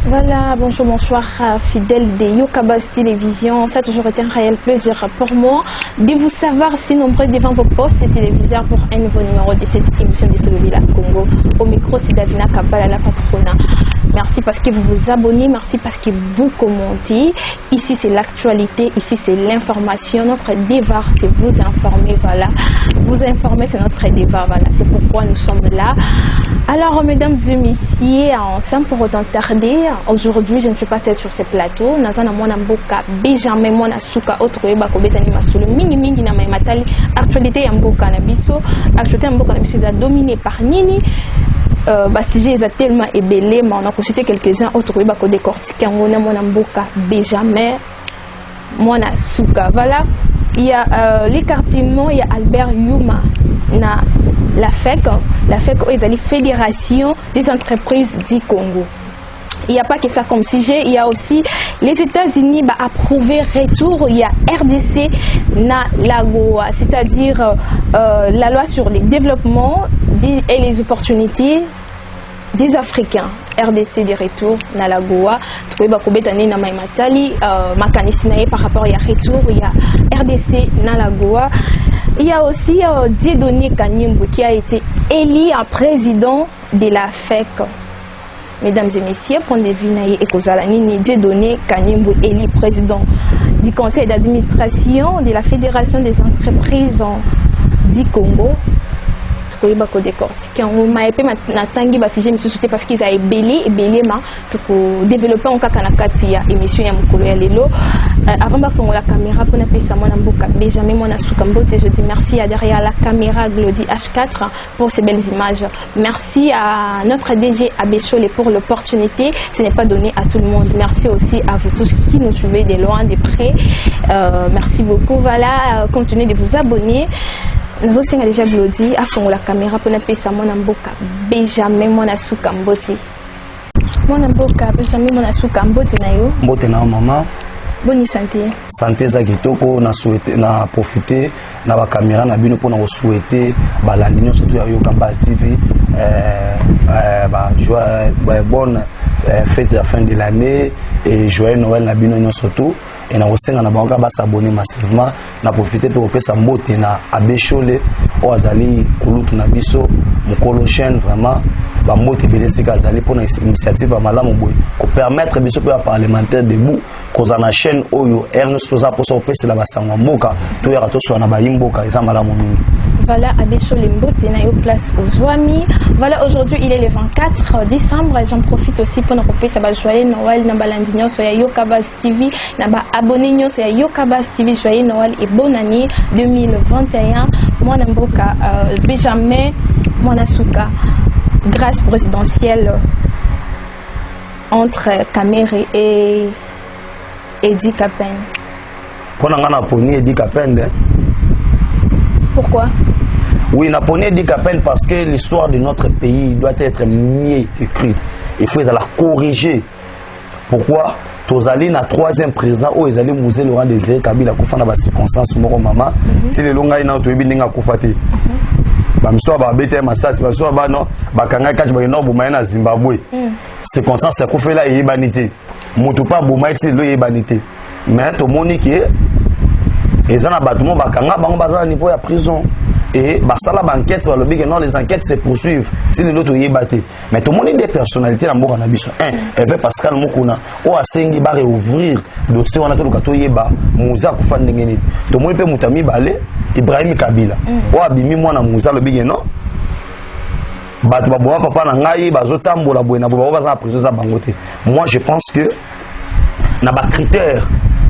Voilà, bonjour, bonsoir, fidèles de Yokabaz Télévision. Ça a toujours été un réel plaisir pour moi de vous savoir si nombreux devant vos postes téléviseurs pour un nouveau numéro de cette émission de Tolobila Congo. Au micro, c'est Davina Kabala, la patrona. Merci parce que vous vous abonnez, merci parce que vous commentez. Ici, c'est l'actualité, ici, c'est l'information. Notre devoir, c'est vous informer, voilà. Vous informer, c'est notre devoir, voilà. C'est pourquoi nous sommes là. Alors, mesdames et messieurs, sans pour autant tarder, aujourd'hui, je ne suis pas seule sur ce plateau. Nazana mwana mboka, Benjamin mwana suka, autre eba kobetani masulu, mingi na matali. Actualité ya mboka na biso, actualité ya mboka na biso est dominée par nini. Sujet est tellement ébélé, mais on a consulté quelques-uns autres eba ko décortiquer ngona mwana mboka, Benjamin mwana suka. Voilà, il y a l'écartement, il y a Albert Yuma na la FEC est la Fédération des entreprises du Congo. Il n'y a pas que ça comme sujet, il y a aussi les États-Unis approuvé retour, il y a RDC na la Goa, c'est-à-dire la loi sur les développements et les opportunités des Africains. RDC de retour na la Goa, na Matali, par rapport à retour, il y a RDC na la Goa. Il y a aussi Dieudonné Kanyimbu qui a été élu en président de la FEC. Mesdames et messieurs, prenez Vinaye et Kozalani, Dieudonné Kanyimbu élu président du conseil d'administration de la Fédération des entreprises du Congo. Parce qu'ils ont ébélé pour développer un cacanacati à émission ya mukolo ya lelo. Avant de faire la caméra pour n'appeler ça mon amboka Benjamin mon asukambote, je dis merci à derrière la caméra Glody H4 pour ces belles images. Merci à notre DG Abéchole pour l'opportunité. Ce n'est pas donné à tout le monde. Merci aussi à vous tous qui nous suivez de loin, de près. Merci beaucoup. Voilà, continuez de vous abonner. Nous aussi on a déjà Glody à fond la caméra pour n'appeler ça mon amboka Benjamin mon asukambote. Mon amboka Benjamin mon asukambote na yo. Mbote na maman. Bonne santé. Santé za kitoko na souhaiter na profiter na ba caméra na bino pour na souhaiter balandinyo surtout ya Yokabaz TV bonne fête de la fin de l'année et joyeux Noël na bino surtout et na osenga na bango ba s'abonner massivement na profiter pour pesa mbote na Abéchole o azali kulutu na biso mukolo chaîne vraiment ba mbote belesika azali pour na initiative à malamu boy ko permettre biso pour parlementaire debout koza na chaîne oyo Ernest Toza pour so pesa la basangwa mboka to ya to so na ba imboka eza malamu mingi. Voilà, Abéchole mbote na yo place aux Ouami. Voilà, aujourd'hui il est le 24 décembre. J'en profite aussi pour nous pesa ba joyeux Noël na balandinyo so ya Yokabaz TV na ba abonné nyonso ya Yokabaz TV, joyeux Noël et bonne année 2021. Mwana mboka Benjamin mwana suka, grâce présidentielle entre Kamere et Edi Kapen. Pour na poni Edi Kapen. Pourquoi? Oui, na poni Edi Kapen parce que l'histoire de notre pays doit être mieux écrite. Il faut la corriger. Pourquoi? Tozali na troisième président o ezali Mzee Laurent Désiré Kabila kufa na ba circonstances moko mama ti le longa ina to ebindinga kufa te ba mso ba bete masasi ba so ba no ba kanga kachi ba no buma na Zimbabwe circonstances kufa la ebanité mutu pa buma ti lo ebanité mais to moniki ezana batumo ba kanga bango bazala niveau ya prison et basala banquette sur le big non les enquêtes se poursuivent si les autres y battent mais tout le monde des personnalités dans mboka na biso et Pascal Mukuna o asengi ba réouvrir dossier on a tout kato yeba muza ku fande ngeni to mo pe mutami balé Ibrahim Kabila o abimi mwana muza le big non bato baboma papa na ngai bazotambola boye na boye baza na prison za bango te. Moi je pense que na ba critère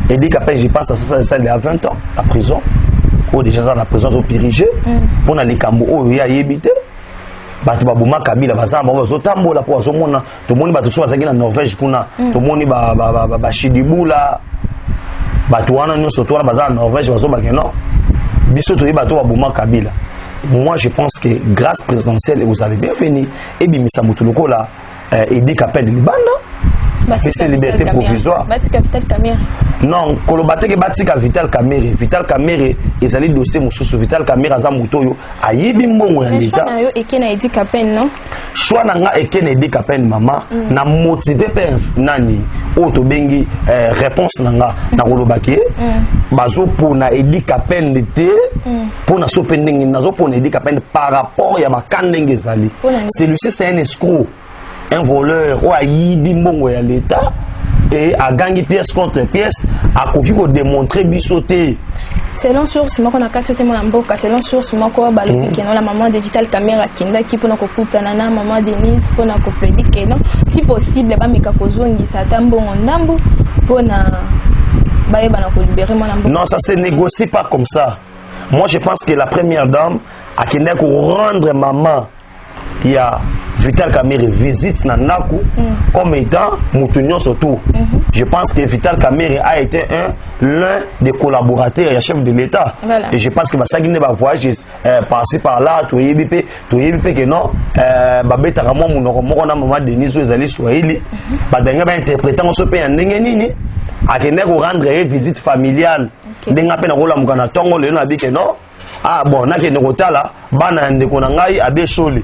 et dit qu'après je pense à ça il y a 20 ans la prison ou déjà ça la prison au dirigé pour na likambo oyo ya yebité bato baboma Kabila baza bazotambola po azomona to moni bato so bazaki na Norvège kuna to moni ba Shidibula bato wana nyonso to wana baza na Norvège bazobaki non biso to bato baboma Kabila. Moi je pense que grâce présidentielle vous allez bien venir et bimisa mutuloko là et dit qu'appelle de Libanda c'est liberté provisoire. Batika Vital Kamerhe. Non, Kolobate Batika Vital Kamerhe. Vital Kamerhe, ils allaient dossier Moussou. Vital Kamerhe Aza Moutoyo. Ayibi Mbongo ya l'État. Choix na Eken a dit Kapen, non? Choix na Eken a dit Kapen, maman. Na motivé per nani. Auto bengi réponse nanga. Na Kolobake. Bazo pour na Edi Kapen de té. Pour na sopending. Nazo pour na Edi Kapen par rapport à ma kandenge zali. Celui-ci c'est un escroc. Un voleur ou a yibi mbongo ya l'État et a gagné pièce contre pièce a koki ko démontrer bisoté. Selon source moko na kati témoin mboka selon source moko balobi que non la maman de Vital Kamerhe kinda ki pona kokutana na maman Denise pona ko prédiquer non si possible ba meka kozongisa tambongo ndambu pona ba yeba ko libérer mwana mboka. Non, ça se négocie pas comme ça. Moi je pense que la première dame a kinda ko rendre maman il y a Vital Kamerhe visite Nanaku comme étant Moutounion surtout. Je pense que Vital Kamerhe a été l'un des collaborateurs et chef de l'État. Voilà. Et je pense que Basagine va voyager passer par là, tout yébipé que non, Babeta Ramon Mounora Maman Denis Zali Swahili, Badanga va interpréter en ce pays en Nengenini, à Kenya rendre visite familiale. Denga pena rola mukana tongo le na bike non. Ah bon, na ke nekotala bana ndeko na ngai abe choli.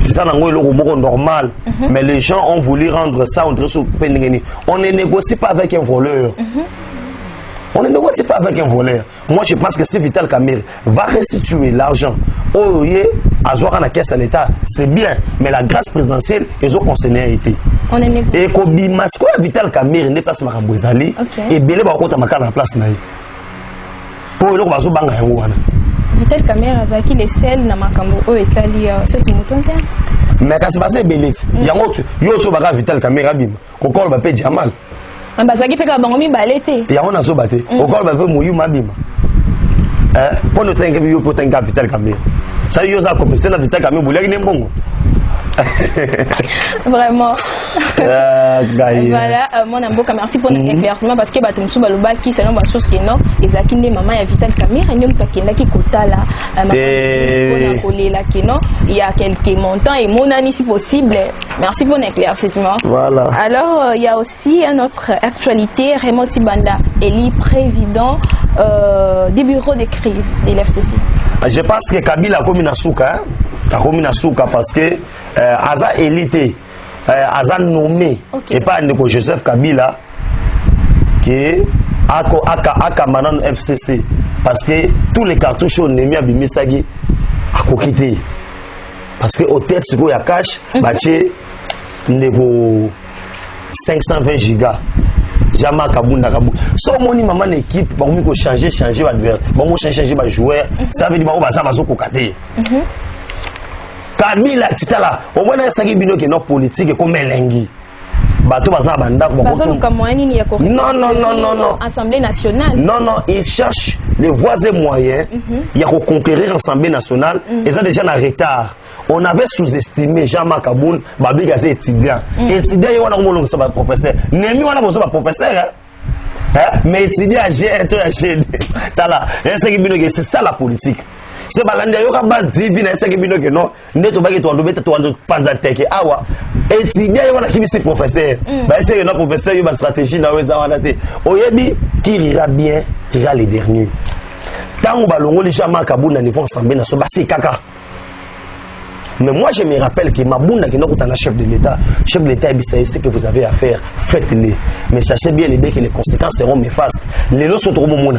Ça n'est normal, mais les gens ont voulu rendre ça on ne négocie pas avec un voleur. On ne négocie pas avec un voleur. Moi je pense que si Vital Kamerhe va restituer l'argent au à la caisse à l'État, c'est bien, mais la grâce présidentielle ils ont concerné été. Et Kobi Masko Vital Kamerhe n'est pas ce Marabouezali et Belé va compter à la place naïe. Pour le bazo banga yangoana. Vital Kamerhe azaki les sel na makambo o etali ce qui mutonte. Mais quand c'est passé belite, yango yo to baka Vital Kamerhe abima. Kokol ba pe Jamal. Ambazaki pe ka bango mi balete. Yango na so baté. Kokol ba pe Moyu mabima. Pour nous tenir yo pour tenir Vital Kamerhe. Ça yo za compétence na Vital Kamerhe boulaki nembongo. Vraiment. Voilà, mon amboka, merci pour l'éclaircissement parce que Batumsu Baluba qui selon ma source qui non, et Zakinde maman et Vital Kamerhe, et nous takina qui kota là, il y a quelques montants et mon année si possible. Merci pour l'éclaircissement. Voilà. Alors il y a aussi une autre actualité, Raymond Tibanda, élu président des bureaux de crise de l'FCC. Je pense que Kabila a commis na souka, parce que Aza élité, Aza nommé, et pas Joseph Kabila, qui a Manan FCC, parce que tous les cartouches ont mis à Bimisagi à Kokité. Parce que au tête, ce qu'il y a cash, bâché, 520 gigas. Jama Kabunda Kabou. So moni maman équipe, bon mi ko changer l'adversaire. Bon mo changer joueur, ça veut dire ba baza bazo kokate. Kabila titala, au moins ça qui bino que non politique comme elengi. Bato baza banda ko non. Assemblée nationale. Non, ils cherchent les voies et moyens. Il y a reconquérir l'Assemblée nationale et ça déjà en retard. On avait sous-estimé Jean-Marc Aboun, Babi Gazé étudiant. Étudiant, il y a un professeur. Némi, on a besoin de professeur. Mais étudiant, j'ai un c'est ça la politique. C'est Balandia, il y a une base divine, c'est non. Neto Bagi, tu as un panzateke. Awa. Étudiant, il y a un professeur. C'est un professeur, il y a une stratégie. Oyebi, qui ira bien, ira les derniers. Tant que Balongo, les Jean-Marc Aboun, à niveau ensemble, c'est caca. Mais moi, je me rappelle que Mabounda, qui est notre chef de l'État, ce que vous avez à faire, faites-le. Mais sachez bien que les conséquences seront néfastes. Les lots sont trop bons.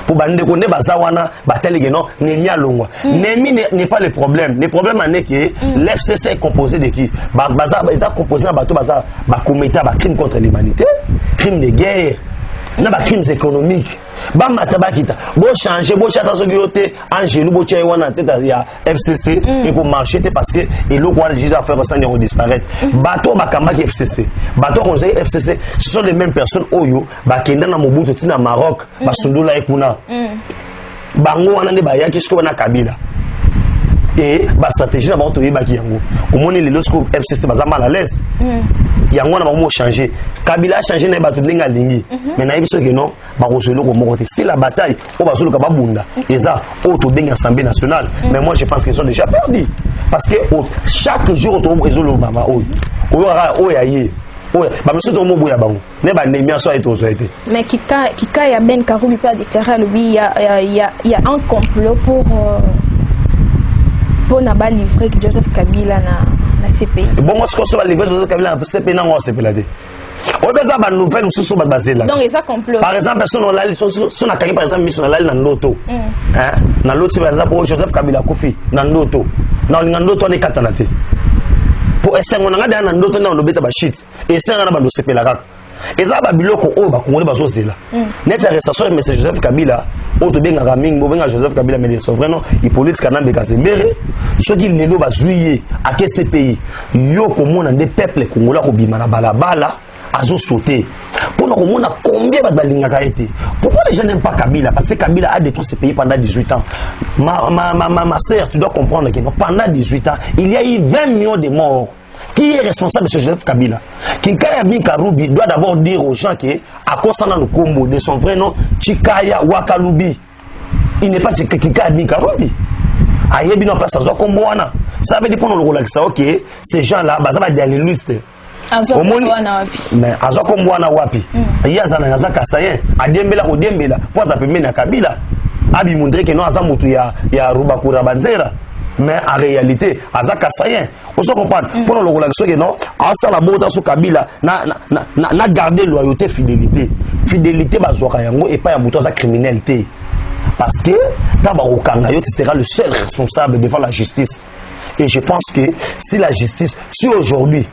Pour bande connaît bazawana bateli non Nemi alongwa. Nemi n'est pas le problème. Le problème est que l'FCC est composé de qui? Baza composé à bateau baza ba commettre ba crime contre l'humanité, crime de guerre. na ba crimes économiques ba matabakita bo changer bo chata so yote angelu bo tchai wana tête ya FCC et ko marcher parce que et le quoi déjà faire ça ne disparaître bato bakamba ki FCC bato on sait FCC ce sont les mêmes personnes oyo ba kenda na Mobutu tina Maroc ba sundula ekuna bango wana ne ba yaki sko na Kabila et ba stratégie na ba to yeba ki yango omoni le lorsque FCC ba mal à l'aise yango na ba mo changer Kabila a changé na ba to ndinga lingi mais na yebiso ke non ba rosolo ko mokote si la bataille o ba solo ka ba bunda eza o to benga Assemblée nationale mais moi je pense qu'ils sont déjà perdus parce que chaque jour to rosolo mama o ya ye ba monsieur to mo boya bango ne ba nemia so eto so été mais Kika ya Ben Karoubi pas déclaré lui il y a un complot pour na ba livrer Joseph Kabila na CPI. Bon moi ce qu'on soit livrer Joseph Kabila na CPI na on CPI là dé. On besoin ba nouvelle ou sous ba basé là. Donc ça complot. Par exemple personne on la son na par exemple mission na la ndoto. Hein? Na l'autre par exemple Joseph Kabila Kofi na ndoto. Na linga ndoto ni katana te. Pour essayer on nga na ndoto na on obeta ba shit. Essayer na ba do CPI là kaka. Eza ba biloko o ba kongole ba so zela. Net arrestation mais Joseph Kabila o to benga gaming bo benga Joseph Kabila mais les souverains il politique kana mbeka sembere ceux qui lelo ba juillet à quel pays yo komona des peuples congolais ko bima na balabala azo sauter pour nous komona combien ba balingaka été pourquoi les gens n'aiment pas Kabila parce que Kabila a détruit ce pays pendant 18 ans ma sœur tu dois comprendre que pendant 18 ans il y a eu 20 millions de morts. Qui est responsable de ce Joseph Kabila? Kinkaya Ben Karoubi doit d'abord dire aux gens que à cause de Combo de son vrai nom Chikaya Wakalubi. Il n'est pas Kinkaya Ben Karoubi. Ayebi non pas ça Combo wana. Ça veut dire pour nous relaxer ça OK, ces gens-là ça va des listes. Mais azo Combo wana wapi? Yaza na yaza kasayen, adembela odembela, pour ça peut mener Kabila. Abi montrer que non aza mutu ya Rubakura Banzera. Mais en réalité azaka sayen on se comprend pour le relaxer que non asa la bota sur Kabila na garder loyauté fidélité bazoka yango et pas ya muto za criminalité parce que taba okanga yo tu seras le seul responsable devant la justice et je pense que si la justice si aujourd'hui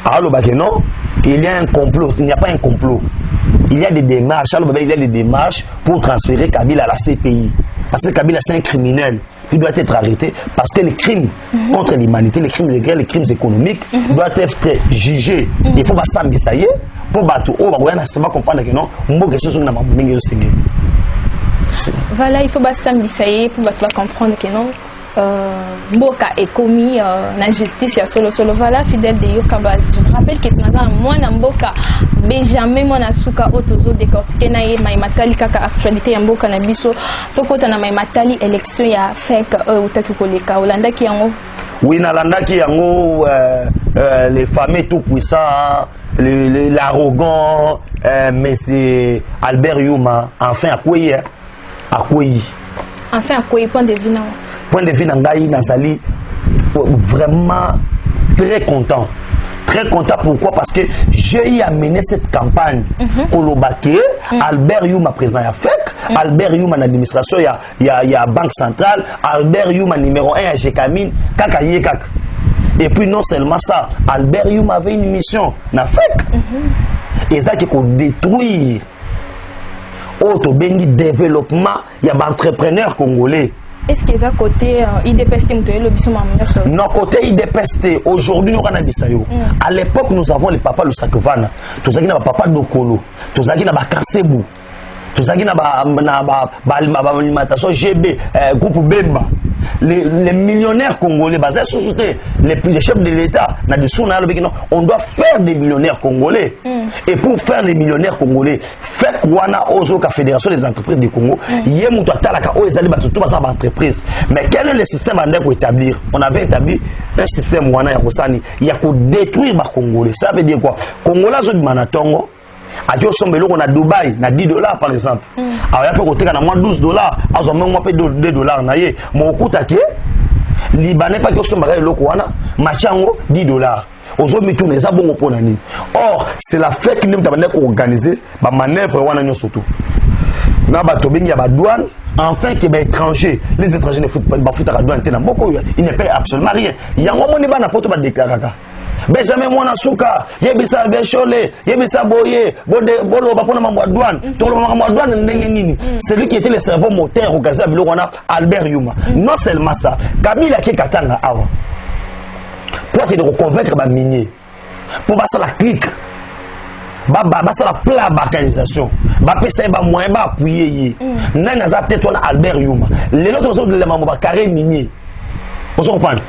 alors bah que non il y a un complot il n'y a pas un complot il y a des démarches il y a des démarches pour transférer Kabila à la CPI parce que Kabila c'est un criminel qui doit être arrêté parce que les crimes contre l'humanité, les crimes de guerre, les crimes économiques doivent être jugés. Il faut pas s'amener ça y est, pour battre. Oh, bah, on va comprendre que non, on va quelque chose qu'on a besoin de voilà, il faut pas s'amener ça y est, pour comprendre que non. Mboka est commis la justice ya solo voilà fidèle de Yokabas je me rappelle que moi na Mboka Benjamin mona suka otozo décortiquer na ye matali kaka actualité ya Mboka na biso tokota na matali élection ya fake utaki koleka olandaki yango oui na landaki yango les fameux tout puissants l'arrogant monsieur Albert Yuma enfin accueilli enfin accueilli point de vue point de vue Nangaï Nazali vraiment très content pourquoi parce que j'ai amené cette campagne Kolobake Albert Yuma président ya FEC Albert Yuma na administration ya banque centrale Albert Yuma numéro 1 à Jekamine kaka yekak et puis non seulement ça Albert Yuma avait une mission na FEC et ça qui ko détruire auto bengi développement ya entrepreneurs congolais. Est-ce qu'ils à côté IDPST non côté IDPST aujourd'hui nous avons bisayo à l'époque nous avons les papas Lusakvana tous qui na papa Dokolo tous qui na ba Kansebu tous qui na ba alimentation GB groupe Bemba les millionnaires congolais basés sur les chefs de l'État on doit faire des millionnaires congolais et pour faire les millionnaires congolais fait quoi la fédération des entreprises du Congo mais quel est le système à établir on avait établi un système il y a qu'à détruire les Congolais ça veut dire quoi Congolais sont manatongo Adio sombelo on a Dubaï na $10 par exemple. Alors il y a peut na moins $12, azo même moi $2 na ye. Mo okuta ke Libanais pas que sombara eloko wana machango $10. Ozo mituna eza bongo pona nini. Or c'est la fête qui nous t'a organiser ba manœuvre wana nyo surtout. Na ba to bengi ya ba douane enfin que les étrangers ne foutent pas à la douane, il ne paye absolument rien. Il y a un moment où il poto ba déclarer. Benjamin Mwana Souka, yebisa Bechole, yebisa Boye, Bolo Bapona Mambo douane, tout le Mambo douane ndengenini. C'est lui qui était le cerveau moteur au Gaza Bilorana Albert Yuma. Non seulement ça, Kabila qui katanga awa. Pour te reconvaincre ba minier. Pour passer la clique. Ba la pla balkanisation. Ba pesa ba moyen ba appuyer. Nana za tête on Albert Yuma. Les autres sont de la Mambo carré minier. Vous comprenez?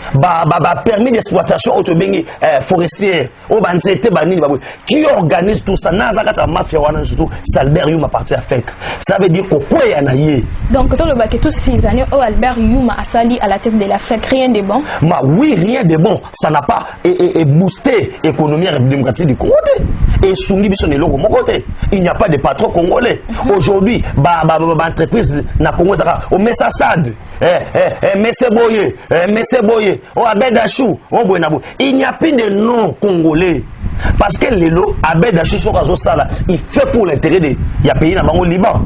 Permis d'exploitation autobéni forestière au banzete banini babou qui organise tout ça na zakata mafia wana surtout Albert Yuma parti à FEC. Ça veut dire quoi yanaye. Donc tout le baquet tous ces années au Albert Yuma a sali à la tête de la FEC, rien de bon. Oui, rien de bon, ça n'a pas boosté l'économie démocratique du Congo et soumis biso ne logo mon côté. Il n'y a pas de patron congolais. Aujourd'hui entreprise na Congo ça au Messassad Messe Boye Messe Boye, oh Abedachou, oh Buenabo. Il n'y a plus de nom congolais. Parce que les lots, Abedachou, il fait pour l'intérêt des pays au Liban.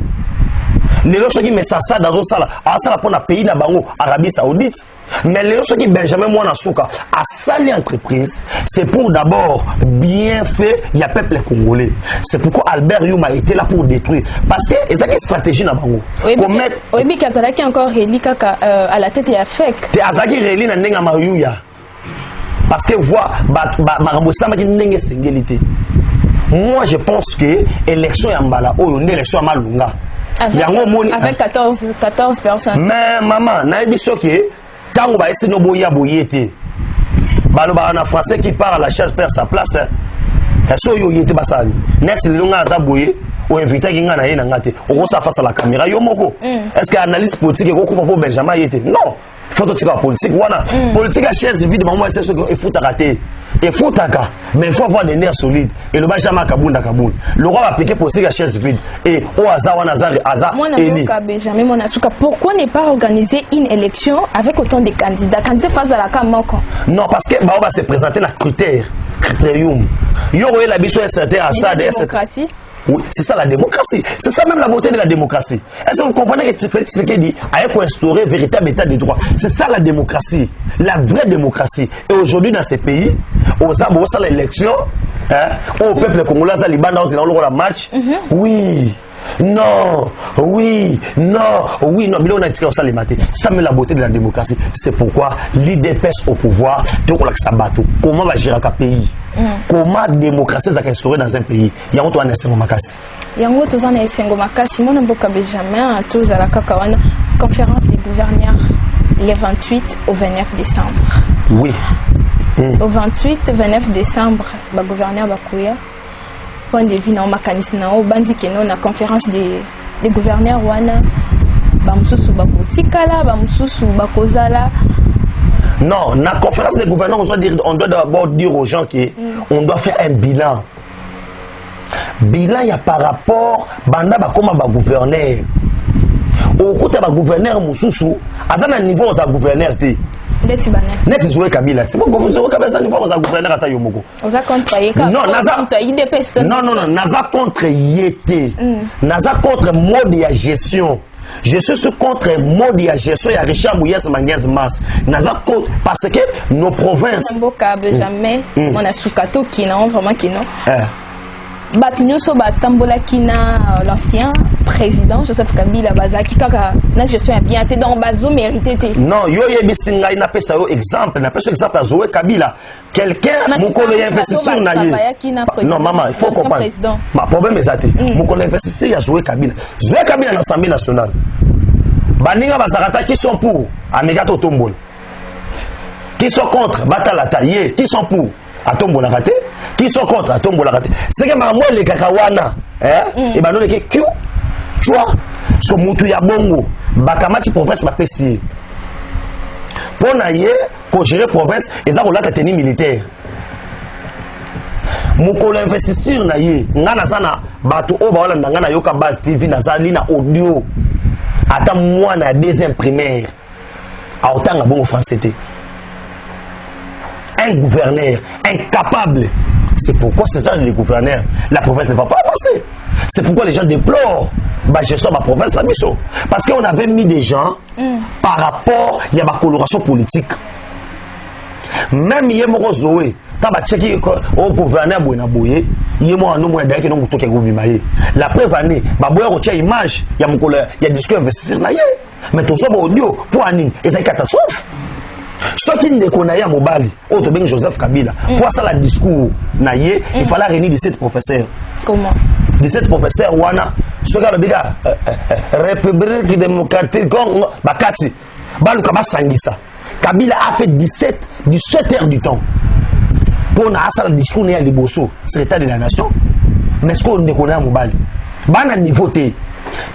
Les lots qui mettent ça dans sala, ça pour le pays d'Abango, Arabie Saoudite. Mais les lots qui Benjamin Mwana Souka a sali entreprise, c'est pour d'abord bien faire, il y a peuple congolais. C'est pourquoi Albert Yuma était là pour détruire. Parce que c'est une stratégie d'Abango. Oui, mais Kazalaki encore réli à la tête de la FEC. Et Azaki réli na nenga Mariouya. Parce que voir, moi je pense que l'élection est en bala, ou une élection à Malunga. Avec 14 personnes. Mais maman, naïbiso qui quand on va essayer de boyer boyete. En français qui part à la chasse perd sa place. So yo yete basani. Next le longa za boyer ou invité qui ngana yena ngate. On ça face à la caméra yo moko. Est-ce que analyse politique ko ko pour Benjamin yete? Non. Faut tout la politique voilà. Politique à chaise vide maman c'est ce qu'il faut rater. Il faut taka, mais il faut avoir des nerfs solides. Et le Benjamin Kabounda Kaboul. Le roi va piquer politique à chaise vide. Et au hasard Benjamin Monasuka, pourquoi ne pas organiser une élection avec autant de candidats quand tu face à la Kamoko? Non, parce que on va se présenter la critérium. Yo la biso est certain à ça de démocratie. Oui, c'est ça la démocratie. C'est ça même la beauté de la démocratie. Est-ce que vous comprenez que Félix Tshisekedi a instauré un véritable état de droit? C'est ça la démocratie, la vraie démocratie. Et aujourd'hui dans ces pays, aux abos à l'élection, au peuple congolais, à Liban, dans la match, oui. Non, oui, non, oui, non, mais on a dit ça les matins. Ça met la beauté de la démocratie. C'est pourquoi l'IDPS au pouvoir, comment va gérer un pays? Comment la démocratie va instaurer dans un pays? Il y a un tour en Makassi. Il y a un tour en Makassi. Mon nom est Benjamin, tous à la Kakawana, conférence des gouverneurs les 28 au 29 décembre. Oui. Au 28-29 décembre, le gouverneur Bakuya. Point de vue na makanisi na bandi keno na conférence des gouverneurs wana bamususu bakotikala bamususu bakozala. Non, na conférence des gouverneurs on doit d'abord dire aux gens qu'on doit faire un bilan. Bilan il y a par rapport banda bakoma ba gouverneur. Au côté ba gouverneur mususu azana niveau za gouverneur té. Net Zoé Kabila. C'est pourquoi vous avez Kabila niveau za gouverneur ata yomoko. Oza contre Yeka. Non, non, naza contre Yete. Naza contre mode de gestion. Je suis contre mode de gestion et Richard Mouyes Manguez Mas. Naza contre parce que nos provinces. Jamais on a soukato qui non vraiment qui non. Batunyo so batambola kina l'ancien président Joseph Kabila bazaki kaka na gestion bien été dans bazo mérité. Non, yo yebisinga ina pesa yo exemple, na pesa exemple à Zoé Kabila. Quelqu'un mon collègue investisseur na yé. Non maman, il faut comprendre. Ma problème est até. Mon collègue investisseur ya Zoé Kabila. Zoé Kabila dans l'Assemblée nationale. Baninga bazarata qui sont pour Amegato Tombol. Qui sont contre Batalata yé, qui sont pour à Tombola raté, qui sont contre à Tombola raté. C'est que moi les kakawana, et ben non les tu vois, ce mutu ya bongo, bakamati province ma pesi. Pour naïe, qu'on gère province, ils ont la tenue militaire. Mukolo investisseur naïe, ngana sana batu oba wala ngana yoka base TV na zali na audio. Attends moi na deuxième primaire. A autant à bon français. Un gouverneur incapable. C'est pourquoi c'est ça les gouverneurs. La province ne va pas avancer. C'est pourquoi les gens déplorent. Bah, je sors ma province, la mission. Parce qu'on avait mis des gens par rapport à la coloration politique. Même Yemoro Zoé, taba cheki au gouverneur boyena boye yemo anu mo ndaki no mutoke gobimaye la preuve année ba boya ko tia image ya mukolo ya discours investisseur na ye mais to so ba audio pour ani eza catastrophe soki ndeko na ya mobali o to bengi Joseph Kabila pour ça la discours na ye il fallait réunir 17 professeurs. Comment 17 professeurs wana soki le biga République démocratique Congo bakati baluka basangisa Kabila a fait 17 heures du temps pour na asala discours na liboso secrétaire de la nation mais ce qu'on ne connaît mobile bana niveau T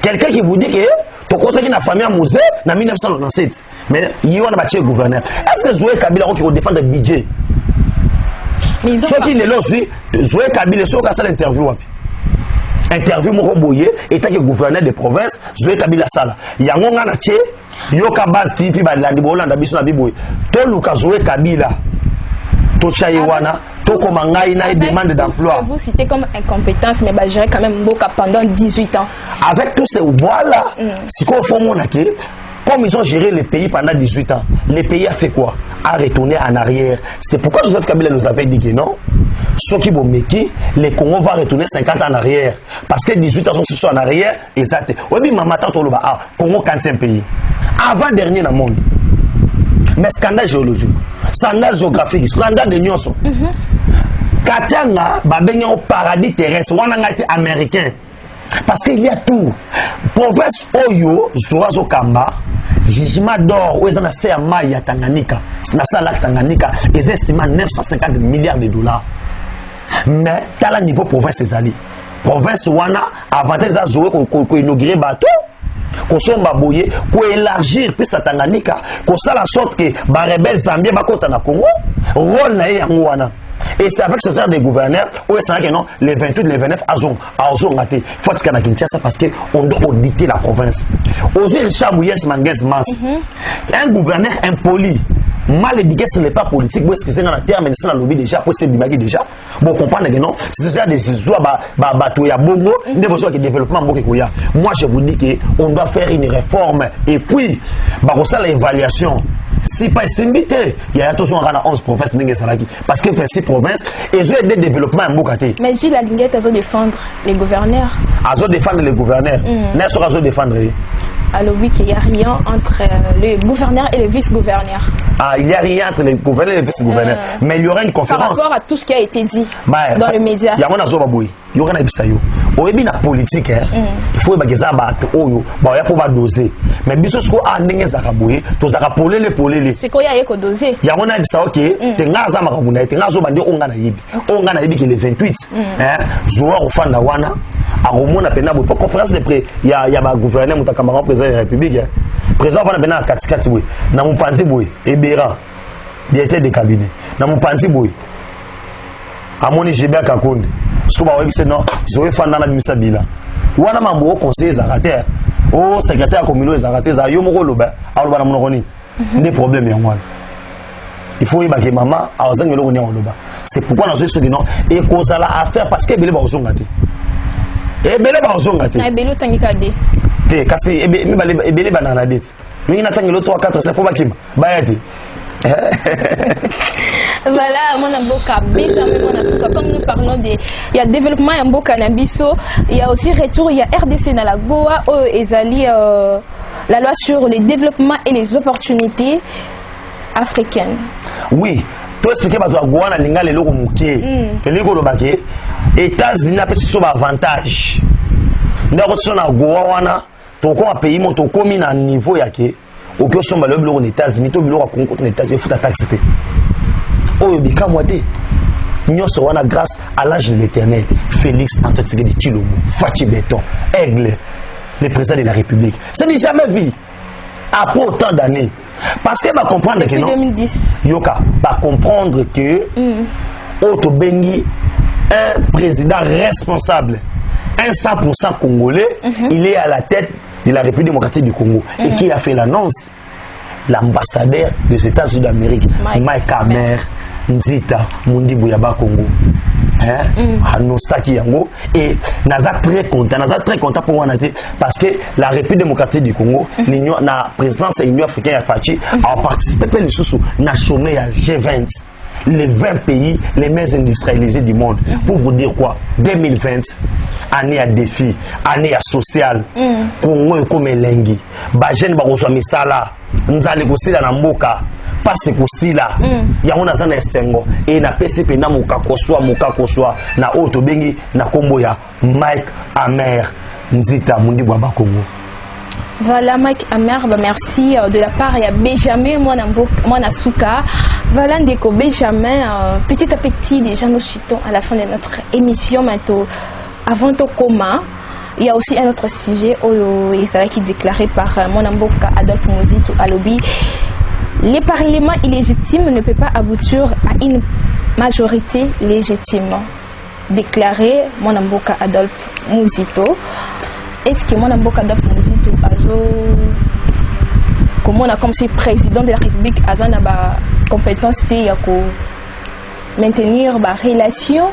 quelqu'un qui vous dit que ton côté qui na famille à Mosé na 1997 mais il wana batie gouverneur est-ce que Zoé Kabila qui défend le budget ceux qui les losi Zoé Kabila ceux qui a l'interview wapi interview moko boye état que gouverneur de province Zoé Kabila sala yango ngana tie yoka base TV ba landi bolanda biso na biboye to luka Zoé Kabila to chaïwana to komangai na demande d'emploi vous citez comme incompétence mais bah gérer quand même Mboka pendant 18 ans avec tous ces voilà si qu'on fait mon acquis comme ils ont géré le pays pendant 18 ans le pays a fait quoi a retourné en arrière c'est pourquoi Joseph Kabila nous avait dit que non ceux qui vont meki le Congo va retourner 50 ans en arrière parce que 18 ans sont en arrière exact oui mais maman tant lo ba ah Congo 45 pays avant dernier dans le monde mais scandale géologique scandale géographique scandale de nyonso Katanga babenya au paradis terrestre wana ngati américain parce qu'il y a tout province Oyo Zoazo Kamba jugement d'or où ils ont assez à Maya Tanganyika na sala Tanganyika ils estiment 950 milliards de dollars mais tala niveau province ezali province wana avantage za Zoé ko inaugurer bateau qu'on somba boyer pour élargir plus à Tanganyika qu'on ça la sorte que ba rebelle Zambie ba kota na Congo rôle na yango wana et c'est avec ce genre de gouverneurs où c'est que non les 28 les 29 azon raté faut que na Kinshasa parce que on doit auditer la province Oser Richard Mouyes Manguez Mas un gouverneur impoli mal éduqué ce n'est pas politique parce que c'est dans la terre mais c'est dans le lobby déjà pour c'est bimaki déjà bon comprendre que non c'est ça des histoires bateau ya bongo des besoins qui développement boké koya moi je vous dis que on doit faire une réforme et puis bah ça l'évaluation si pas invité il y a toujours on 11 provinces n'ingé salaki parce que fait 6 provinces et je des développement en bokate mais Gilles Alinguet a défendre les gouverneurs a défendre les gouverneurs n'est ce qu'on défendre alors oui qu'il n'y a rien entre le gouverneur et le vice-gouverneur. Ah, il n'y a rien entre les gouverneurs et les vice-gouverneurs. Mais il y aura une conférence. Par rapport à tout ce qui a été dit dans les médias. Il y a un azobaboui. Il y aura un bisayo. Au début, la politique, il faut que ça batte. Il faut doser. Mais biso ce qu'on a ndenge zakaboui, to zakapolé les polé. C'est quoi il y a doser. Il y a un bisayo qui te ngaza makabuna, te ngazo bandi ongana yibi. Ongana yibi qui est le 28. Zoa au fanda wana. A Romona pena pour conférence de près il y a ba gouverneur mutakambanga président de la République président va na katikati boy na mupanzi boy ebera directeur de cabinet na mupanzi boy amoni Gilbert Kakonde ce ba webi c'est non Zoé fanda na bimisa bila wana mambo au conseiller zarater au secrétaire communal zarater za yo moko loba aloba na monoko ni des problèmes ya ngwana il faut y baguer maman a ozangelo ko nya loba c'est pourquoi na zo so non et cause la affaire parce que belé ba ozonga te ebele ba ozonga te ebele tangika de te kasi ebele banana det ngi na tangelo 3 4 5 pour bakima bayati voilà mon Mboka beta mon comme nous parlons de il y a développement en Mboka na biso il y a aussi retour il y a RDC na la Goa ezali la loi sur le développement et les opportunités africaines oui to expliquer bato Goa na linga lelo ko muke eliko lo baké États-Unis a pris son avantage. Ndako tsona Goa wana to ko pays mo to komi na niveau yake o ko somba le bloc aux États-Unis to biloko ko aux États-Unis futa taxe te. Oyo bika moite. Nyonso wana grâce à l'âge de l'Éternel Félix Antoine Tshisekedi Tshilombo Fachi Beton Aigle le président de la République. Ça n'est jamais vu après autant d'années. Parce que va comprendre que non 2010. Yoka va comprendre que Otto Bengi un président responsable, un 100% congolais, il est à la tête de la République démocratique du Congo. Et qui a fait l'annonce? L'ambassadeur des États-Unis d'Amérique, Mike Hammer, Nzita, Mundi Bouyaba Congo. Hanosaki Yango. Et Naza très content pour moi parce que la République démocratique du Congo, la présidence de l'Union africaine a participé à les sous na sommet à G20. les 20 pays les mieux industrialisés du monde. Pour vous dire quoi? 2020, année à défi, année à social. Congo est comme elengi. Bajen ba reçoit misala, nzali kusila na mboka, passe kusila. Yango na zana esengo et na PCP na muka koswa na auto bengi na kombo ya Mike Amer Nzita Mundi Baba Congo. Voilà, Mike Amer, bah merci de la part il y a Benjamin Mwanasuka. Voilà, Ndeko Benjamin, petit à petit déjà nous chutons à la fin de notre émission maintenant. Avant de coma, il y a aussi un autre sujet qui est déclaré par Monamboka Adolphe Muzito Alobi. Le Parlement illégitime ne peut pas aboutir à une majorité légitime. Déclaré Monamboka Adolphe Muzito. Est-ce que Monamboka Adolphe Muzito comme on a comme si président de la République a une compétence de maintenir la relation?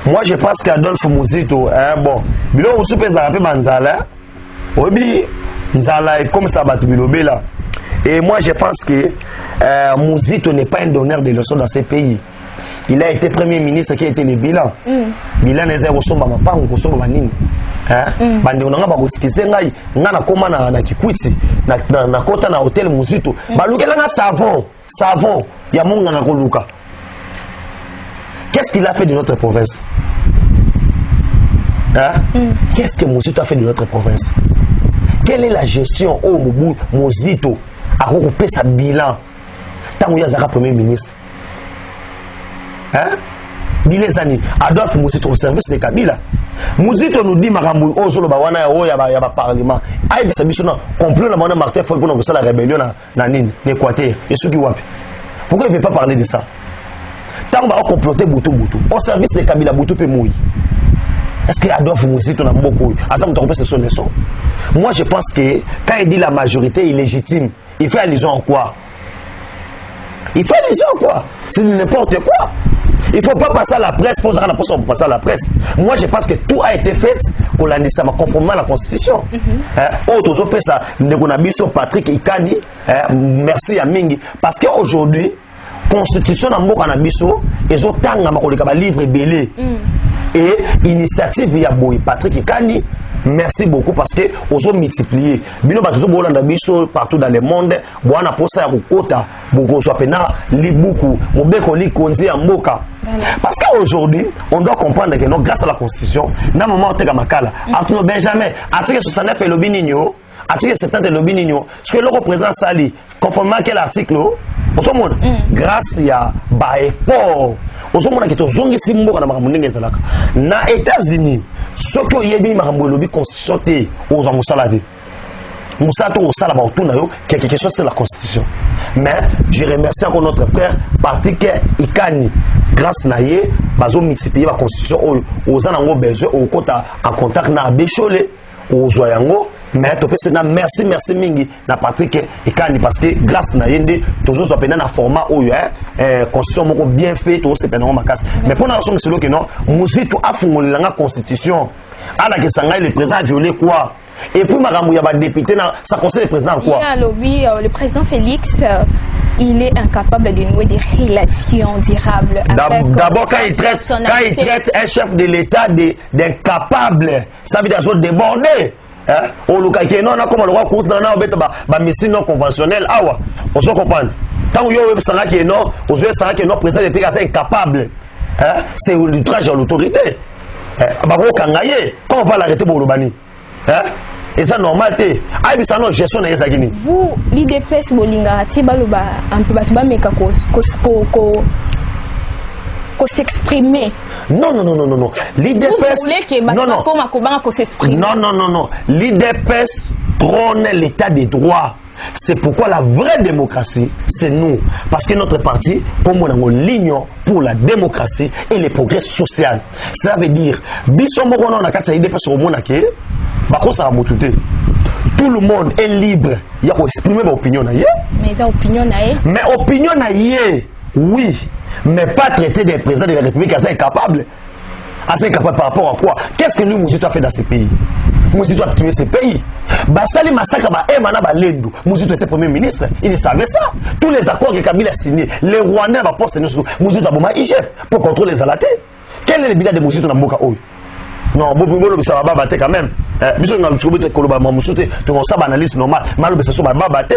Moi je pense qu'Adolphe Muzito, bon, bilo aussi peut s'appeler Manzala, obi Nzala est comme ça batu bilobe là. Et moi je pense que Muzito n'est pas un donneur de leçons dans ces pays. Il a été premier ministre qui a été le bilan. Bilan n'est pas au ma pango au somba manini. Bande on a pas boskize ngai ngana koma na kikwiti na kota na hôtel Muzito. Balukela nga savon ya munga na koluka. Qu'est-ce qu'il a fait de notre province? Qu'est-ce que Muzito a fait de notre province? Quelle est la gestion au Muzito a recoupé sa bilan tant qu'il y a premier ministre? Les années, Adolphe Muzito au service de Kabila. Muzito nous dit Maramou, oh, solo bawana, oh, y'a parlement. Aïe, ça biso na complot la monnaie Martin Foll pour la rébellion na Nine, l'Équateur, et ceux qui wapi. Pourquoi il ne veut pas parler de ça? Tant qu'on va comploter Boutou, au service de Kabila, Boutou peut mourir. Est-ce que Adolphe Muzito n'a beaucoup? Azam Torpé, c'est son leçon. Moi, je pense que quand il dit la majorité est légitime, il fait allusion à quoi? Il fait allusion à quoi? C'est n'importe quoi. Il ne faut pas passer à la presse pour passer à la presse. Moi, je pense que tout a été fait pour conformément à la Constitution. Patrick Ikani, merci à Mingi. Parce qu'aujourd'hui, Constitution n'a pas ils ont un livre belé. Et initiative via Patrick Ikani. Merci beaucoup parce que vous avez multiplié. Bino batuto bolanda biso partout dans le monde. Boana posa ya kokota boko so pena libuku mobeko likonzi ya mboka. Parce qu'aujourd'hui, on doit comprendre que non grâce à la constitution, na moment on teka makala. Article Benjamin, article 69 et lobi nino, article 70 et lobi nino. Ce que le représentant Sali, conformément à quel article? Grâce à ba effort. Ozomona ke tozongi simbo na makambo ndenge ezalaka na États-Unis soki yebi makambo lobi constitution te oza musala te musala to osala ba otuna yo quelque chose c'est la constitution. Mais je remercie encore notre frère Patrick Ikani grâce na ye bazo multiplier la constitution oza nango besoin okota en contact na Bechole ozwa yango. Mais merci mingi na Patrick Ikani parce que grâce na yende toujours appelé na format constitution moko bien fait to se penango makasi. Mais pour na raison c'est que non Muzito a fungolela la constitution ala ke sanga le président a violé quoi et puis makambo ya ba député na ça concerne le président quoi. Il y a lobby le président Félix il est incapable de nouer des relations durables avec d'abord quand il traite un chef de l'État d'incapable ça veut dire qu'ils débordé. Au Luka qui est non comme le roi court dans la mission non conventionnelle awa on se comprend tant que yo sanga qui est non aux yeux sanga qui est non président de pays c'est incapable c'est l'outrage à l'autorité bako kangaye quand on va l'arrêter pour l'obani et ça normal té ai bisa non gestion na yesagini vous l'IDPS bolinga ti baloba un peu batu ba meka ko s'exprimer. Non. L'IDPS. Non. L'IDPS prône l'état des droits. C'est pourquoi la vraie démocratie, c'est nous. Parce que notre parti, comme on a une ligne pour la démocratie et le progrès social. Cela veut dire, tout le monde est libre. Il y a exprimer mon opinion. Mais opinion, oui. Mais pas traiter des présidents de la République assez incapables. Assez incapable par rapport à quoi? Qu'est-ce que nous, Muzito, a fait dans ces pays? Mouzito a tué ce pays. Basali massacre Emana Balendo. Mouzito était premier ministre. Il savait ça. Tous les accords que Kabila a signés, les Rwandais n'ont pas posté. Mouzito a bombé IGF pour contrôler les Alatés. Quel est le bilan de Mouzito dans Mboka Oyo? Non, ça va battre quand même. Bisous dans le soubi Koloba Moussoute, tu as ça analyse normale. Malo ça va battre.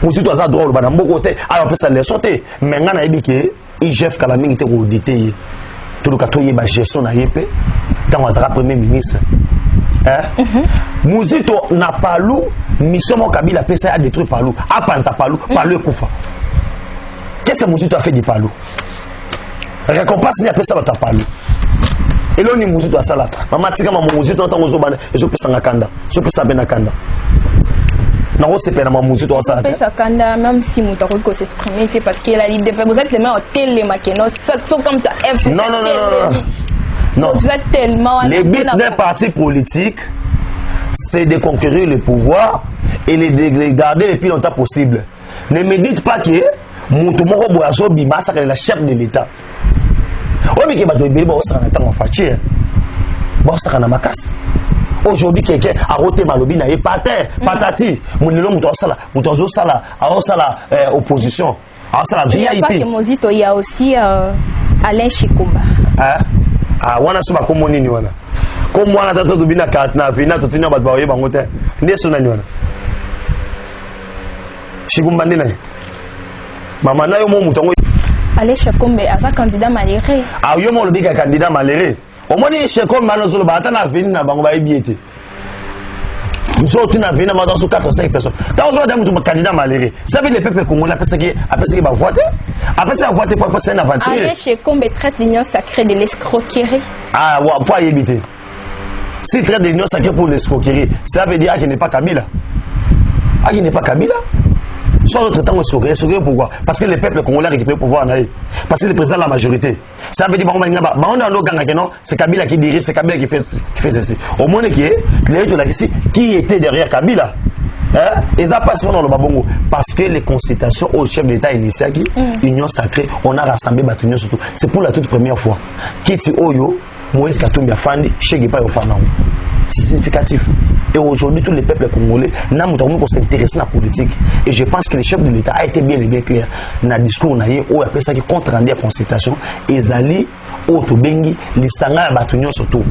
Mouzito a ça drôle dans mon côté. Alors ça les sauter. Mais ngana ebike IGF Kalami était audité. Tout le cas ba gestion na yepé. Quand on sera premier ministre. Mouzito n'a pas lou mission mon Kabila pesa a détruit Palou. A panza Palou, Palou kufa. Qu'est-ce que Mouzito a fait du Palou? Récompense ni appelle ça ta Palou. Et là, ni Mouzito a salata. Maman, tika maman Mouzito entend aux obana et je peux s'en kanda. Je peux s'en benakanda. Non, c'est pas maman Mouzito a salata. Je peux s'en kanda même si Moutaro peut s'exprimer, c'est parce qu'il a l'idée. Vous êtes tellement au télémaqueno, ça comme ta FC. Non. Vous êtes tellement. Les buts d'un parti politique, c'est de conquérir le pouvoir et les garder le plus longtemps possible. Ne me dites pas que Moutoumoro Boazo Bimasa est la chef de l'État. Aujourd'hui, quelqu'un a roté Malobina et patati. Opposition. Il n'y a pas que Mouzito, il y a aussi Alain Chikumba. Wana suma komo nini wana. Comme moi na tato dubina katna vina to tinya batba yeba ngote. Ndeso nani wana. Chikumba ndina. Mama na yo mo mutongo. Alain Chikumba asa candidat maléré. Yo mo lobika candidat maléré. Omoni Chikumba no zolo bata na vina bango ba ebiete. Nous autres na vina ma dans 4 ou 5 personnes. Dans un dame tout candidat maléré. Ça veut les peuples congolais après ça qui va voter. Après ça voter pour passer une aventure. Alain Chikumba traite l'union sacrée de l'escroquerie. Ouais, pas éviter. Si traite de l'union sacrée pour l'escroquerie, ça veut dire qu'il n'est pas Kabila. Qu'il n'est pas Kabila. Soit d'autres temps escroquerie pourquoi? Parce que les peuples congolais récupèrent le pouvoir. Parce que le président de la majorité. Ça veut dire c'est Kabila qui dirige, c'est Kabila qui fait ceci. Au moins qui était derrière Kabila. Et ça passe dans le babongo. Parce que les consultations au chef d'État initial qui union sacrée, on a rassemblé Batunion surtout. C'est pour la toute première fois. Kiti Oyo, Moïse Katumbi Afandi, Chegipa Yofanao. C'est significatif. Et aujourd'hui, tous les peuples congolais n'ont pas s'intéresser à la politique. Et je pense que le chef de l'État a été bien clair dans le discours où il appelle ça qui compte rendre la consultation. Et Zali, Otobengi, les Sanga et Batunion surtout.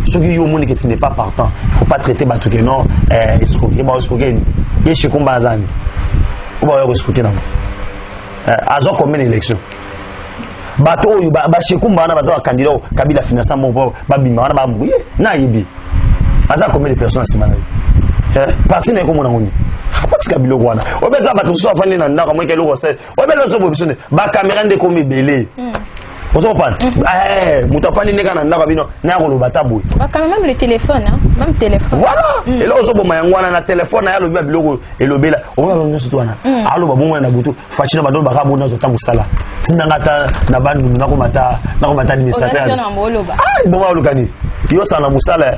Ceux qui ont dit que tu n'es pas partant, il ne faut pas traiter Batouké non, escroquer, il y a chez Kumbazani. Ou bien escroquer non. Azor combien d'élections? Bato, chez Kumbana, Bazar candidat, Kabila finance mon pauvre, Babima, Babouye, Naïbi. Azar combien de personnes à Simanaï? Parti n'est comme on a dit. Parce que Kabila Rwanda. Ou bien ça, Bato, soit fan d'un nara, moi, quel recette. Ou bien l'autre option, caméra de comme belé. Vous comprenez? Moutafani n'est qu'un nara, n'a pas le batabou. Quand même le téléphone, hein? Même téléphone. Voilà. Et là, on a un téléphone, il y a le bureau et le bela. On va venir sur toi. Alors, on a un bouton. Fachina Badon Barabo, on a un sala. Sinangata, Naban, Nakomata, administrateur. Ah, bon, on va le yo sana musala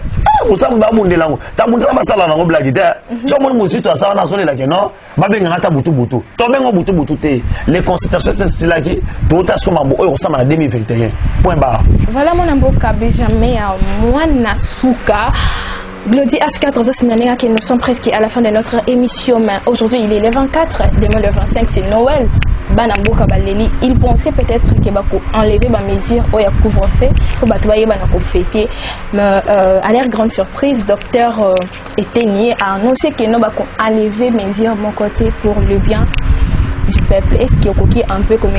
musala ba munde lango ta munza masala nango blagita so mon musito asa na sone la ke non ba benga ngata butu to bengo butu te les consultations c'est là qui tout à ce moment oyo sama na 2021 point barre. Voilà mon amboka Benjamin mwana suka Glody H4 que nous sommes presque à la fin de notre émission. Aujourd'hui, il est le 24, demain le 25, c'est Noël. Banamboka Baleli, il pensait peut-être qu'il va enlever ma mesure au couvre-feu pour fêter. Mais à leur grande surprise, docteur Etenier a annoncé qu'il va enlever mesure de mon côté pour le bien du peuple. Est-ce qu'il y a un peu comme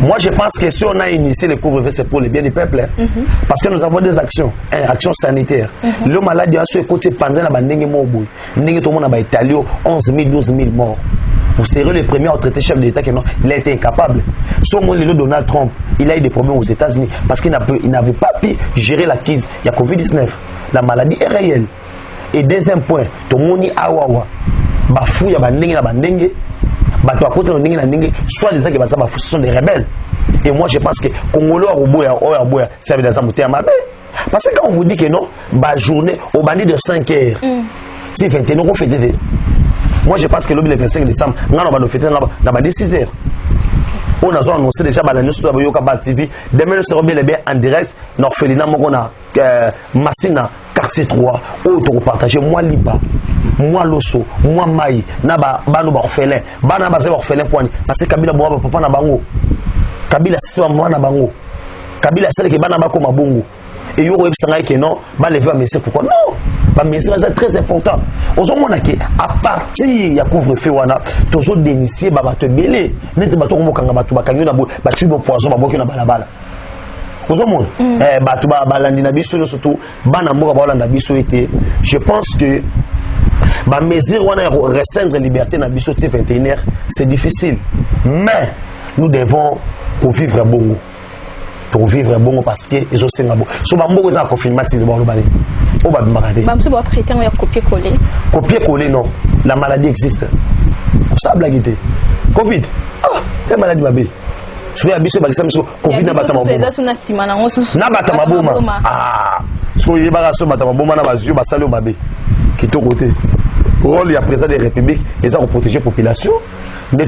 moi, je pense que si on a initié le couvre-feu, c'est pour le bien du peuple. Parce que nous avons des actions, actions sanitaires. Le malade a su écouter pendant la bandingue mobile. N'ingé tout le monde a Italie 11 000, 12 000 morts. Vous serez le premier à traiter chef de l'État qui il a été incapable. Sauf le Donald Trump, il a eu des problèmes aux États-Unis parce qu'il n'avait pas pu gérer la crise. Il y a Covid-19. La maladie est réelle. Et deuxième point, tout le monde a awawa. Bafou ya bandingue la bandingue. Soit des gens qui sont des rebelles. Et moi je pense que Congolais ça veut dire parce que quand on vous dit que non, bah journée au bandit de 5 heures, c'est 21 euros fêté. Moi je pense que le 25 décembre, on va nous fêter dans 6 heures. On a annoncé déjà la news sur Yoka Base TV. Demain, nous serons bien en direct. Nous avons Massina, quartier 3. Où tu partager moi Liba, moi Loso, moi Maï, Naba, Bano Orphelin, Bana Bazé Orphelin point. Parce que Kabila Boa Papa Nabango. Kabila c'est moi Nabango. Kabila c'est que Bana Bako Mabongo. Et yo web sanga que non, ba lever message pourquoi non? Ba message c'est très important. Ozo mona que à partir ya couvre-feu wana, tozo dénicier ba bato belé, net bato ko mokanga bato bakanyo na ba tubo poison ba boki na balabala. Ozo mona bato ba balandi na biso surtout bana mboka ba balanda biso été. Je pense que ba mesure wana restreindre liberté na biso 21h, c'est difficile. Mais nous devons vivre bongo. Pour vivre bon parce que ils ont c'est bon. So bambo za confinement ti le ba lobale. O ba bimagade. Bamso ba traiter on copier coller. Copier coller non. La maladie existe. Ça blaguité. Covid. Ah, quelle maladie babé. So ya biso ba kisamso Covid na batama boma. Na batama boma. Ah. So ye ba so batama boma na bazio ba salo babé. Kito côté. Rôle ya président de la République ils ont protéger population. Moi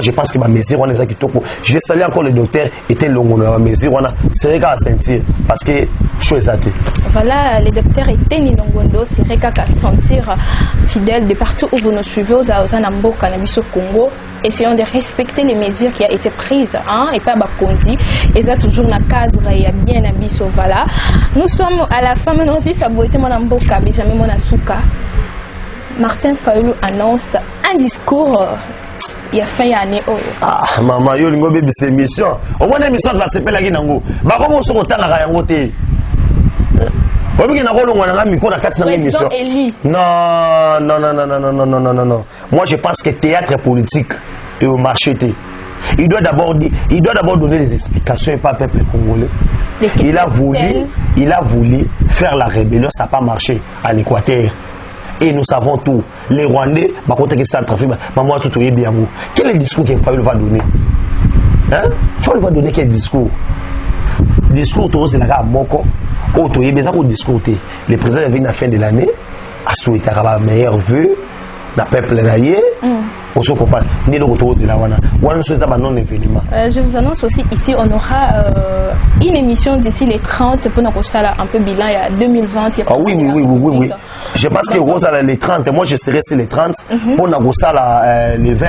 je pense que ma mesure on est qui toko. Je vais saluer encore le docteur était longo na mesure on a c'est à sentir parce que chose à voilà les docteurs étaient ni longondo c'est qu'à sentir fidèle de partout où vous nous suivez aux Mboka na biso Congo. Essayons de respecter les mesures qui a été prises hein et pas bakonzi et ça toujours na cadre il y a bien na biso voilà. Nous sommes à la fin maintenant aussi saboter mon Mboka Benjamin Monasuka. Martin Fayulu annonce un discours il y a fin d'année. Ah maman yo lingo bébé c'est émission. Au moins émission va se pela kinango. Ba comme so kotanga ka yango te. Obi na rolo ngwana miko na kati na émission. Non non non non non non non non non. Moi je pense que théâtre politique et au marché il doit d'abord donner des explications et pas peuple congolais. Il a voulu faire la rébellion, ça n'a pas marché à l'Équateur. Et nous savons tout. Les Rwandais, maman tout est bien. Quel est le discours qu'il va donner? Hein? Il va donner quel discours? Discours tout c'est la moko. Auto est besoin de discours. Le président vient à la fin de l'année a souhaité avoir meilleur vœu, la peuple d'ailleurs. Je vous annonce aussi ici on aura une émission d'ici les 30 pour nous un peu bilan il y a 2020. Ah oui oui oui oui oui. Je pense que Rosa les 30 moi je serai sur les 30 pour nous les 20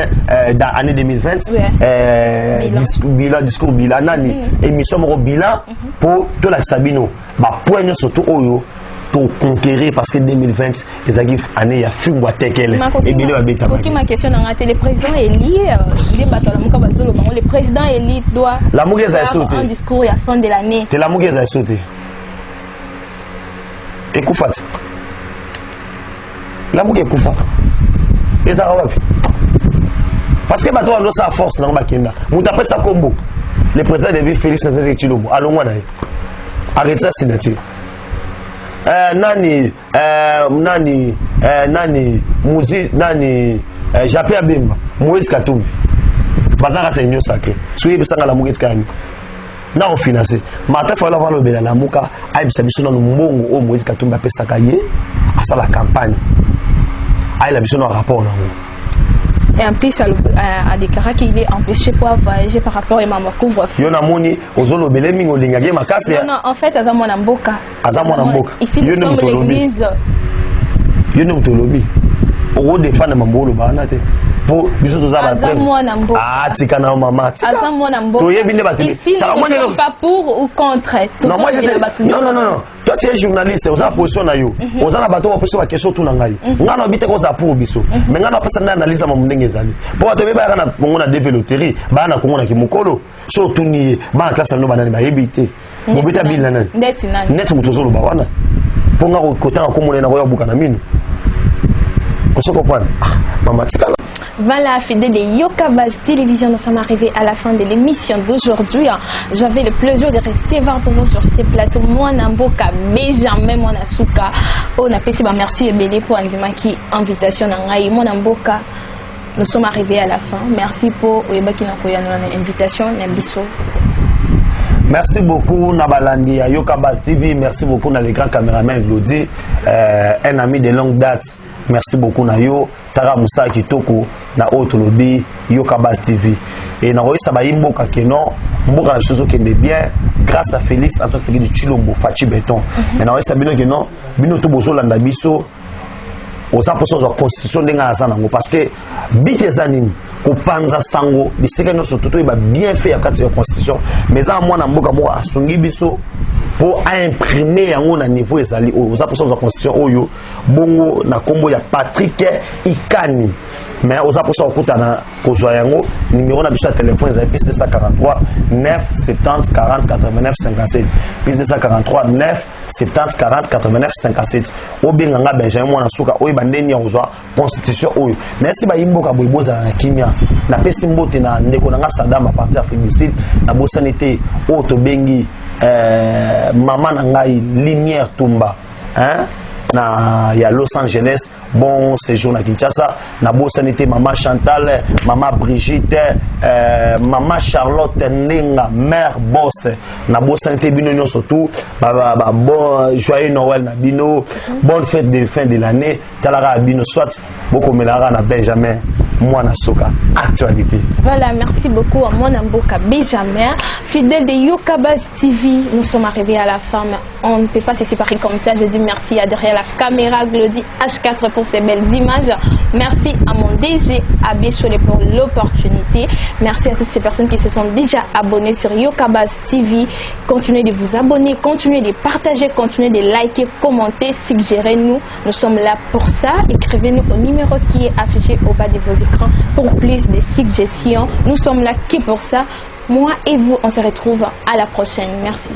dans l'année 2020 discours bilan nani émission bilan pour tout la Sabino ba point surtout oyo pour conquérir parce que 2020 les agifs année ya fingwa tekele et bilo abeta ma question dans le président Eli le président Eli doit la mugeza sauté un discours à fin de l'année te la mugeza sauté ekufat la mugeza kufa ezara wapi parce que bato ando sa force na bakenda muta pesa kombo le président de Félix Tshisekedi Tshilombo alongwa na arrête ça signature nani Mouzi nani Japé Bemba Moïse Katumbi bazaka ta union sacrée soyez besanga la mugeti kani na on financer mata fa la valo bela la muka aibisa biso na mbongo o Moïse Katumbi apesaka ye asa la campagne ai la biso na rapport na et en plus a déclaré qu'il est empêché pour voyager par rapport à Maman couvre-feu. Yo na moni ozolo belemi ngolingage makasi. Non en fait azamona mboka. Azamona mboka. Ici nous sommes l'église. Yo ne mtolobi. Oro défendre mambolo bana te. Pour biso tozaba frère. Azamona mboka. Ah tika na mama. Azamona mboka. To yebi ne batu. Ici nous sommes pas pour ou contre. Non moi je non non non. Toi tu es journaliste, oza position na yo. Oza na bato position ba question tout na ngai. Ngana obite ko za pour biso. Mais ngana pesa na analyse ma mundenge ezali. Pour to be ba kana Congo na développerie, ba na Congo na kimokolo. So tuni ba classe no banani ba yebite. Bobita bil na. Net nani. Net mutozolo ba wana. Pour nga ko kota ko mona na ko ya buka na mino. Ko so comprendre. Mama tikala. Voilà, fidèles de Yoka Base Télévision, nous sommes arrivés à la fin de l'émission d'aujourd'hui. J'avais le plaisir de recevoir pour vous sur ces plateaux Mwana Mboka, Benjamin Monasuka. On a fait merci et belé pour invitation à Mwana Mboka. Nous sommes arrivés à la fin. Merci pour l'invitation. Merci beaucoup Nabalandi à Yoka Base TV. Merci beaucoup à les grands caméramans Glody, un ami de longue date. merci beaucoup na yo Tara Moussa Kitoko na Otolobi Yokabas TV et na roisa ba imboka keno mboka na chose kende bien grâce à Félix Antoine Segedi Chilombo Fachi Béton mais na roisa bino keno bino to bozolanda biso aux apostles de la constitution de Ngazanango parce que bitezanine kopanza sango biseka no surtout il va bien fait à la constitution mais ça moi na mboka mo asungi biso pour imprimer yango na niveau ezali aux apostles de la constitution oyo bongo na kombo ya Patrick Ikani mais aux apostles okutana kozwa yango numéro na biso ya téléphone ezali plus 243 9 70 40 89 57 plus 243 9 70 40 89 57 obenganga Benjamin mwana suka oyo bandeni ya kozwa constitution oyo merci ba imboka boyeboza na kimia na pesi mbote na ndeko nanga Sadam à partir Afrique du Sud na bosanité oyo to bengi maman na ngai Lumière Tumba hein na ya Los Angeles bon séjour na Kinshasa na bosanité maman Chantal maman Brigitte maman Charlotte Nenga mère boss na bosanité bino nyo surtout bon joyeux Noël na bino bonne fête de fin de l'année talara bino soit beaucoup melara na Benjamin Mwana Soka actualité. Voilà, merci beaucoup à mon amboka Benjamin, fidèle de Yokabas TV. Nous sommes arrivés à la fin, mais on ne peut pas se séparer comme ça. Je dis merci à derrière la caméra Glody H4 pour ces belles images. Merci à mon DG Abé Cholé pour l'opportunité. Merci à toutes ces personnes qui se sont déjà abonnées sur Yokabas TV. Continuez de vous abonner, continuez de partager, continuez de liker, commenter, suggérez-nous. Nous sommes là pour ça. Écrivez-nous au numéro qui est affiché au bas de vos écrans pour plus de suggestions. Nous sommes là que pour ça. Moi et vous, on se retrouve à la prochaine. Merci.